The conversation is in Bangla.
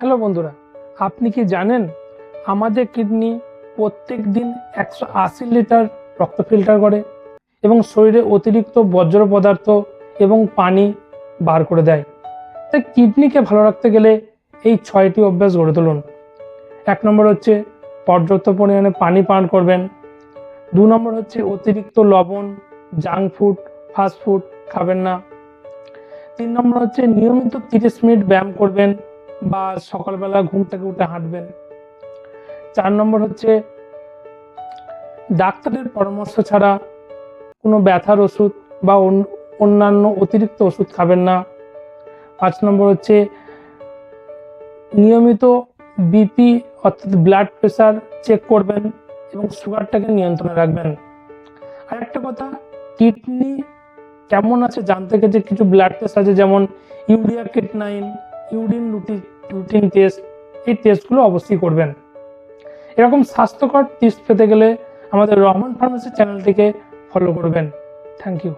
হ্যালো বন্ধুরা, আপনি কি জানেন আমাদের কিডনি প্রত্যেক দিন 180 লিটার রক্ত ফিল্টার করে এবং শরীরে অতিরিক্ত বর্জ্য পদার্থ এবং পানি বার করে দেয়। তাই কিডনিকে ভালো রাখতে গেলে এই 6টি অভ্যাস গড়ে তুলুন। 1 নম্বর হচ্ছে পর্যাপ্ত পরিমাণে পানি পান করবেন। 2 নম্বর হচ্ছে অতিরিক্ত লবণ, জাঙ্ক ফুড, ফাস্ট ফুড খাবেন না। 3 নম্বর হচ্ছে নিয়মিত 30 মিনিট ব্যায়াম করবেন বা সকালবেলা ঘুম থেকে উঠে হাঁটবেন। 4 নম্বর হচ্ছে ডাক্তারের পরামর্শ ছাড়া কোনো ব্যথার ওষুধ বা অন্যান্য অতিরিক্ত ওষুধ খাবেন না। 5 নম্বর হচ্ছে নিয়মিত বিপি অর্থাৎ ব্লাড প্রেশার চেক করবেন এবং সুগারটাকে নিয়ন্ত্রণে রাখবেন। আর একটা কথা, কিডনি কেমন আছে জানতে গেলে কিছু ব্লাড টেস্ট আছে, যেমন urea creatinine, urine routine test. এই টেস্টগুলো অবশ্যই করবেন। এরকম স্বাস্থ্যকর টিপস পেতে গেলে আমাদের রহমান ফার্মেসি চ্যানেলটিকে ফলো করবেন। Thank you.